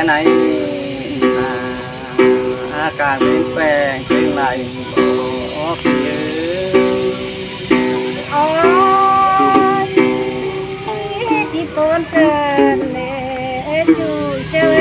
ไหนอาการเป็นแปลงเป็นไรโอ้พี่เอ๋ยโอ้ยที่ปนเกินเลยจูเชย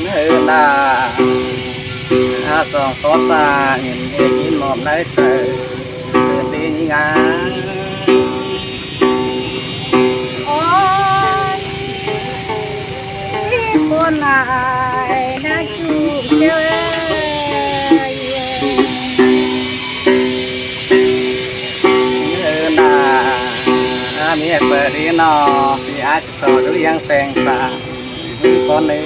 เนื้อนาสองขอสาเห็นเอกินหมอบในเตอเดินดีงาโอ้ยที่ปนอายนะจูเชยเนื้อนามีเปิดดีนอพี่อาจจะต่อหรือยังแต่งตาคนหนึ่ง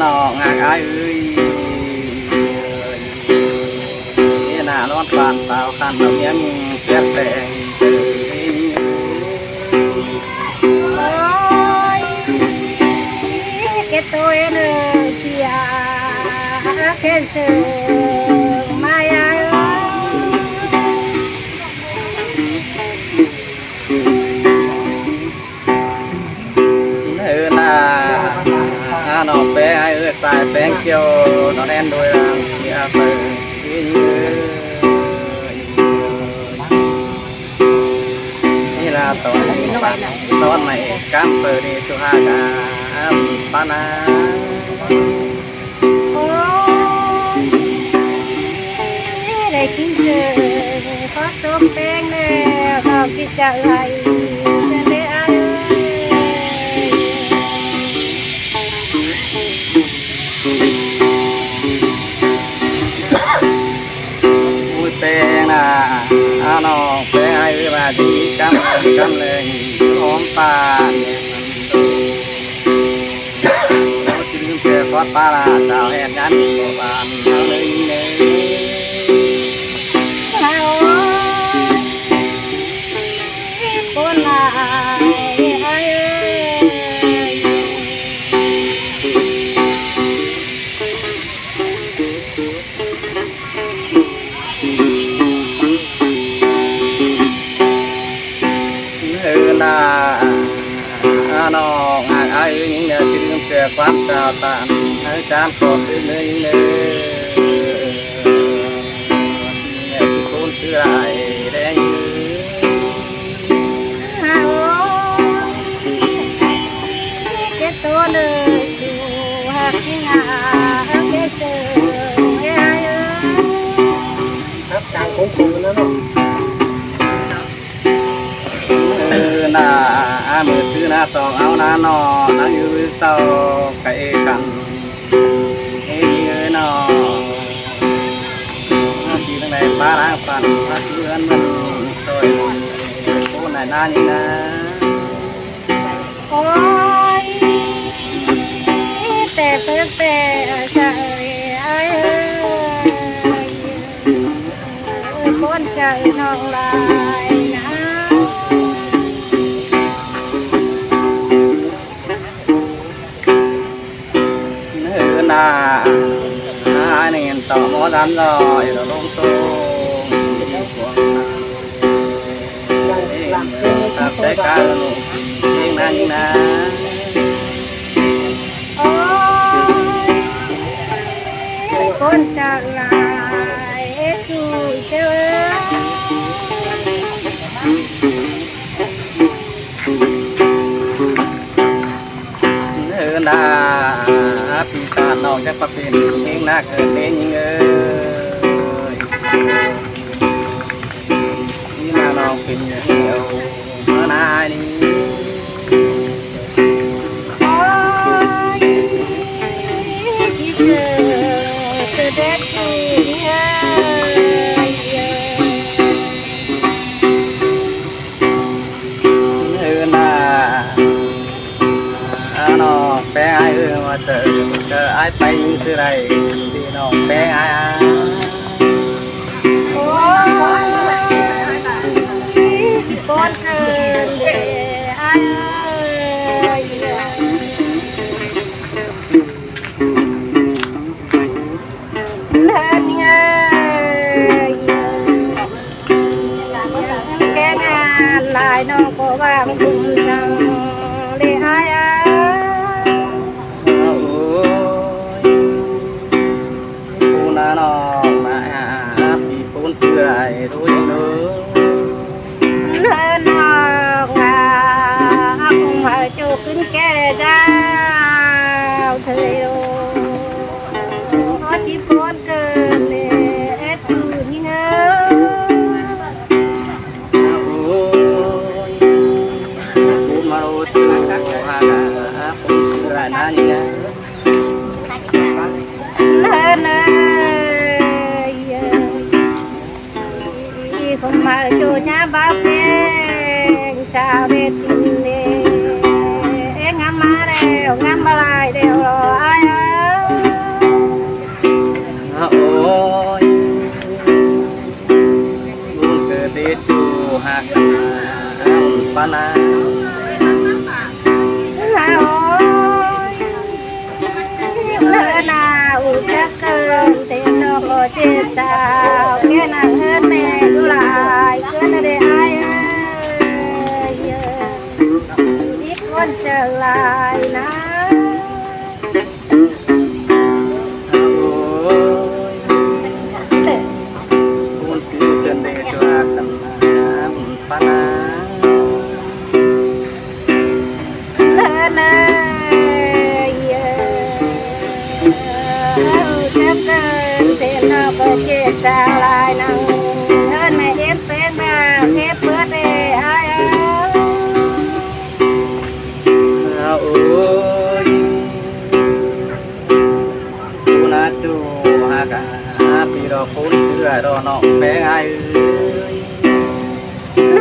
น้องอายเอ้ยนี่น่านอนปานสาวคันเราเมียงเปลี่ยนแปลงเอ้ยโอ้ยque tôi energia que se maya น้องแป้งเอ้ยสายแป้งเกี่ยวน้องแน่นโดยที่อาเปิดนี่ละตอนนี้ตอนใหม่การเปิดสุภาการปานาโอ้ยได้กินเสือขอสมแป้งแล้วเขาคิดจะไรจะได้อายอุ้ยแป้งนะน้องแป้งเอ้ยมาดีกำเลยหอมปานเนี่ยกินเสือคอดปลาลาสาวแห่งงานบานเอาเลยเนี่ยคนลายอายน้องอายยิ่งเนี่ยที่ลืมเสียความเจ้าตานให้การขอคือเนื้อยิ่งเนี่ยเนี่ยที่คุณชื่ออะไรแดงยืนque todo tu hakina que seครับจางคงนะเนาะน่ามือซื้อนะสองเอานะนอนั่งอยู่เตาไก่กันเอ้ยเอ้ยนอที่ตั้งแต่ป้าล้างฟันพระเพื่อนมันสวยโอ้นายนานี่นะ โอ้ยแต่เพิ่งแต่ใจอายคนใจน้องลายนะนานี่ต่อหมอดันลอยลงโตตับใจการลูกเองนั่นนะโอ้ยคนจากลายจูเชื่อนาปีตาน้องจะประเป็นเองน่าเกิดเองยิงเอ้ยนี่นาน้องเป็นเหี่ยวมาหน้านี่โอ้ยที่เจอคือเด็กที่นาน้องแป้งไอ้มาเจอไอ้ไปซื้อไรที่น้องแป้งไอ้ นเดอายเลินเงยแกงานลายน้องก็วางคุมจังเดอาย โอ้ยปูนาน้องมาพี่ปูนเชื่อไอ้รู้ยังเนอะ เลินนอกงาคงมาจูขึ้นแก่เจ้าเธอโอ้จีบอนเกินเลยจูนี่เงอ โอ้ยปูนมาโรจูฮากะปูนเชื่อนะเนี่ย เลินเอ้ยคงมาจูจ้าบ้าเพลงสาวเด็ดงามมาแล้วงามมาลายเดียวรออ้าย โอ้ยปูนเกิดเดจูฮากะปานา nào chắc tiền đâu có chết sao cái nàng hết mẹ đu lại cứ nó để ai ít con trở lại naปูนซื้อเกินเดจูฮากะปานา tiền nào có chết sao lại nàng hết mẹ ép phép mà ép bớt để ai ôi cô na chú ha cả vì đó phun chưa đó nó bé ai ơi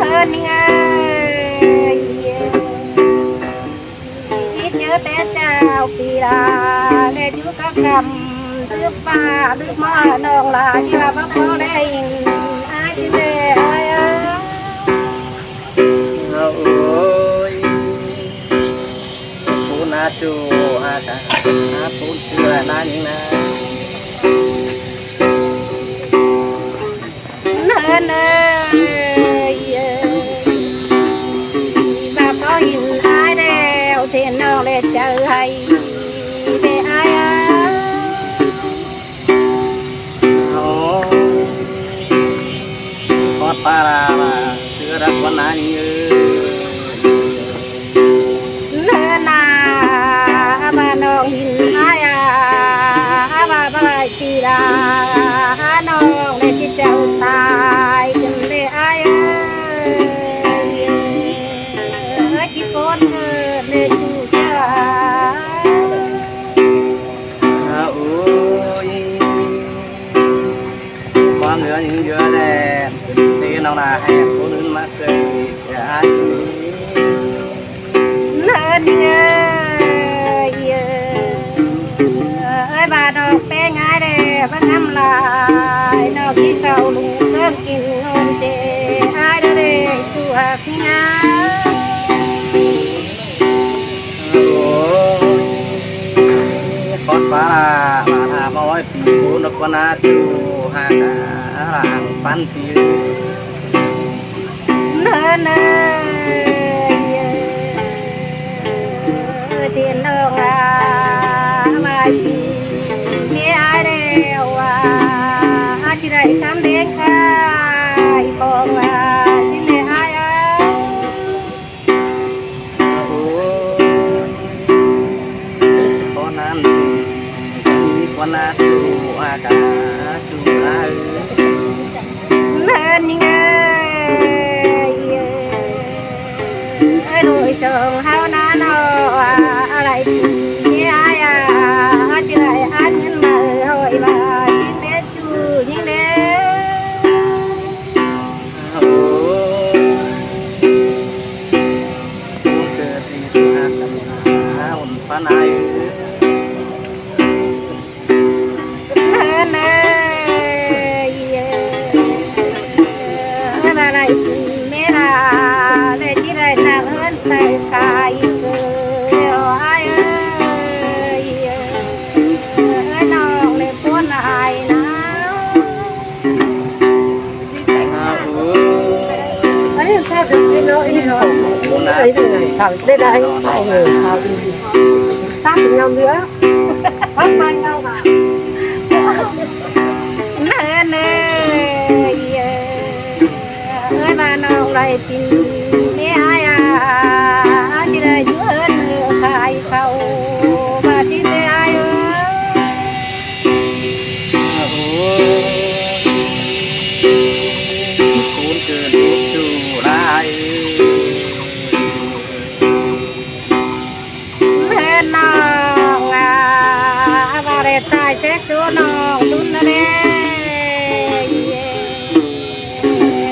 hơn ngay ít nhớ té chào kỳ là để chú các cầm đứa ba đứa mơ nong là như là bác có đây ai xin về ai ôi cô na chú ha cả phun chưa na những na hơn ơi bà có nhìn ai đeo thì nó để chờ hay để ai con para mà chưa ra con na như nên là bà nó nhìn ai bà lại chỉ là nó để chỉ chào tài để ai chỉ con để chú xa ôi con nữa những đứa đẹp thì nó là hẹp cô đứng mắt cười ai nên ơi bà nó bé ngái để bắt ngắm lại nó chỉ cầu lùng cơn kinh nôn xe ai đó để chú hạt nhá con phá là thà mỏi phì bố nó con á chú hà cả làng pan phì nên tiền đâu mà nghe ai đều chỉ đầy khám đến khai còn xin để ai con ăn con á chú hà cả chú á nên nghe rồi sờn hao ná nó lại nghe ai chỉ lại ăn nhân mà hồi bà xin để chú những đế cơ thì chú hà cả ổn pan ai bà lại mẹ là để chỉ lại แต่กายเกิดไอ้น้องเลยพ้นอายนะ อันนี้แค่จะเป็นน้อยนี่เหรอไอ้เนี่ยสั่งได้เอาเลยข้าวดีสร้างเป็นเงาเนื้อพักมันเงาค่ะ เน่เน่มาน้องไรปินนี่อายจะได้อยู่เอิ้นมือขายเขามาสิได้อายคุณเกิดรูปจูไร เล่นน้องมาเรตายเจ้าสูน้องดุนเร่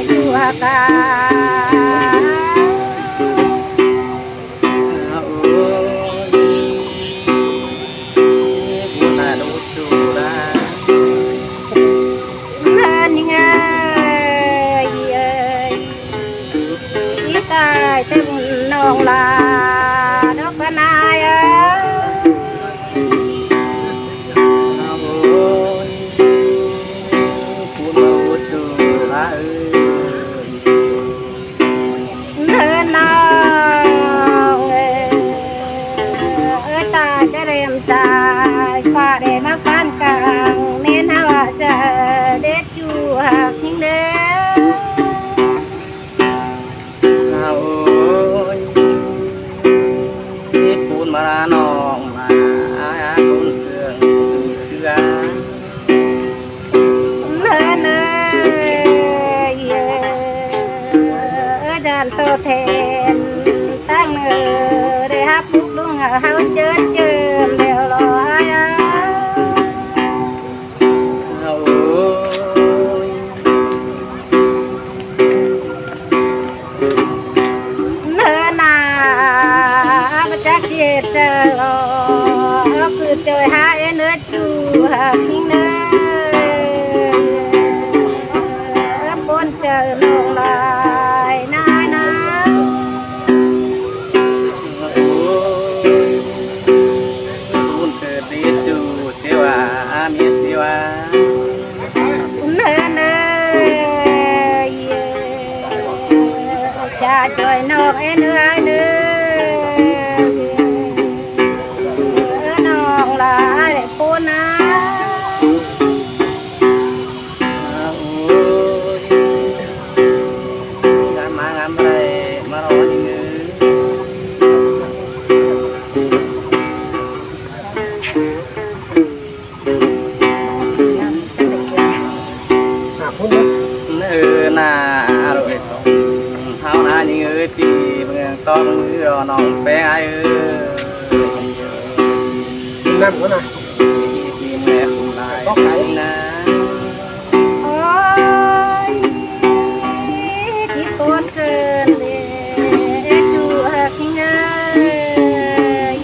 อยู่หากา คุณน่ารูปจูไร เล่นยังไงอีกายเต็มน้องลาดอกนายคุณมารูปจูไร เล่นน้องตายได้เรียมสายฟ้าได้มาฟันกลางเน้นหาว่าจะเด็ดจูหักยิ่งเด้อ คุณมาน้องมาคุณเสื่อเชื่อ เลินดันโตแทนตั้งได้ฮับลุกลุงเฮาเจอเจิมเดียวรอยเนินนาประจักษ์เจตเจอคือเจอหาเนื้อจูหักทิ้งเนื้อบนเจอลงลายนานา คุณเกิดดีจูเสียวมีเสียว เนื้อเนื้อจะจอยนอกเนื้อเนื้อนองลายปูนา งามมางามไรมารอนี่เงืคุณนะ เนื้อหน้าอร่อยสองเท้าหน้านี่เงยปีเมืองต้องมือน้องแป้งนั่นก็นะ ปีแม่คุณนายต้องไหนนะ โอ้ยที่ปวดเกินเลยจูหักเงย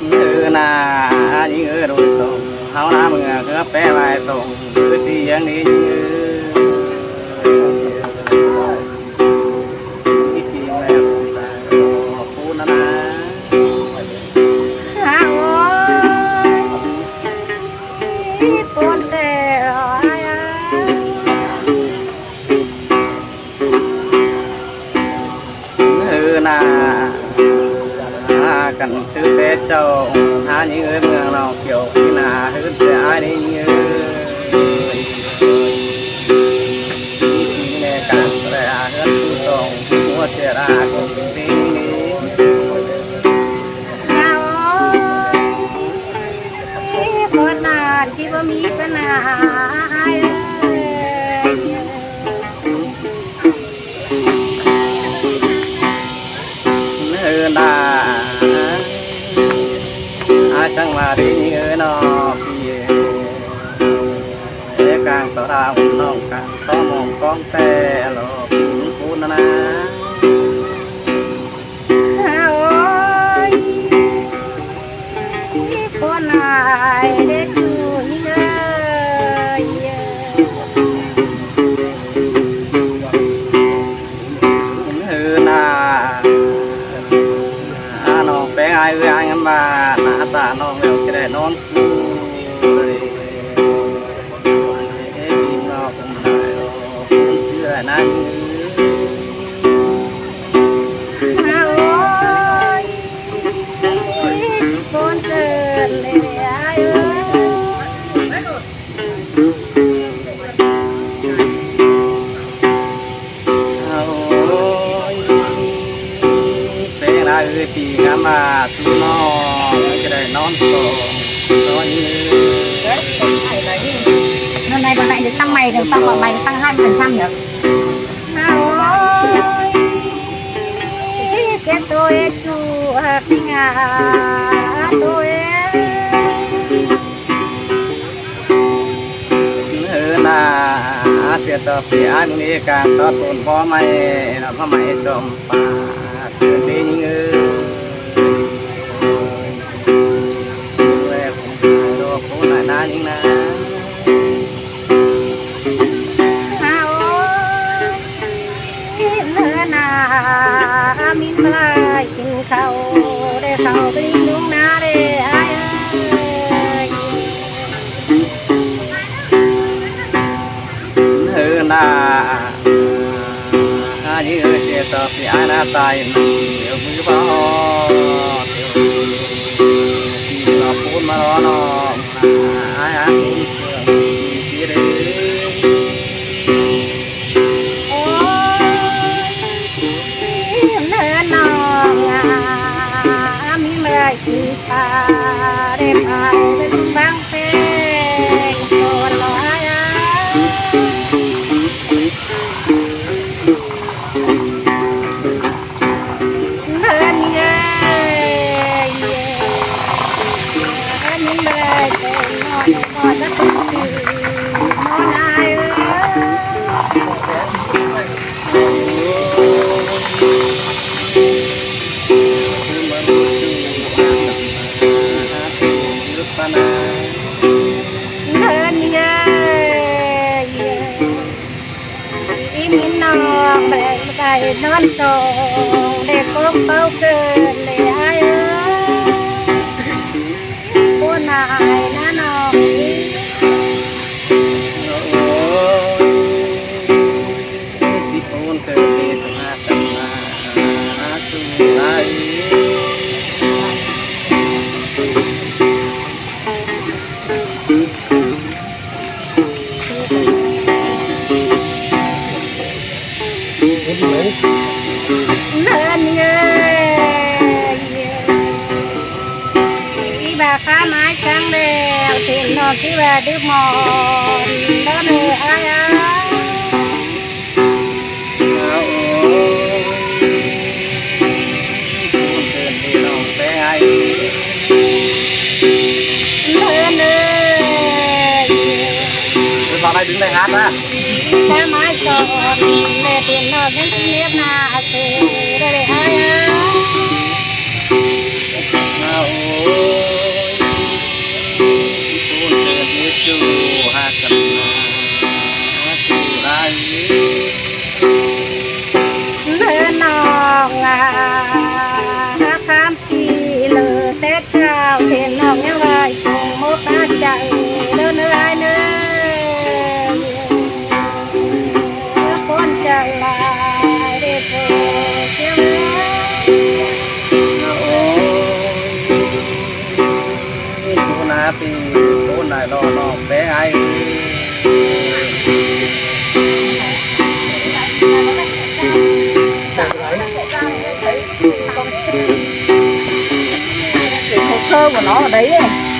เนื้อหน้านี่เงยโดยสองเท้าหน้าเมืองเงยแป้งไว้ส่งคือที่ยังนี้เงยที่ปีแม่คุณนายพูดนะ หาโอ้ยปวดเกิน นากันชื่อเตเจ้าหาnhững ngườiเมืองเราเกี่ยวที่นาหื้อเสียนี่เงยที่ในการแปลเฮือนผู้ทรงหัวเสียราคนปีนี้ หาโอ้ยคนนานที่ว่ามีปัญหาเนื้อนาจังมาดีเงยนอพี่กลางต่อดาวน้องกลางต่อมองกองแต่หลอกพูนนะ หาโอ้ยคนนานเด็กอยู่นี่เลย lại nay ơi con sơn lệ ai ơi thế là thì ngắm mà su nó cái này non nó như năm nay bọn này được tăng mày được tăng bọn mày tăng 20% được. ơi cái tôi chú ngà tôi là sẽ tập thì anh đi càng tốt tồn có mày là có mày trộm và đi như đồ phố lại na những na min lại kinh khâu để khâu đi đúng na để ai hơn là như sẽ tập thì ai na tài nhiều mới bao thì nó phun mà nó ai ăn kia đấy ta đêm ai bên băng phê còn lo ai hơn ghê những bài nó rất nó ai hơn ghê im non bè bài non sông để có bao cơ để ai cô này nó non chỉ muốn cơ để mà tâm mà tu lại lên ơi đi bà phá mái sáng đèo tiền nó chỉ bà đứa mòn đó nữa ai lên ơi vào đây đứng đây hát á phá mái tròn để tiền nó đến nếp na từ đây để ai lên nòng hát khám phi lờ tết cao tiền nòng nghe lời cùng một ta chạy đâu nữa ai nữa con chạy lại để phụ chiếc cô na thì cô này lo bé ai hồ sơ của nó ở đấy ấy.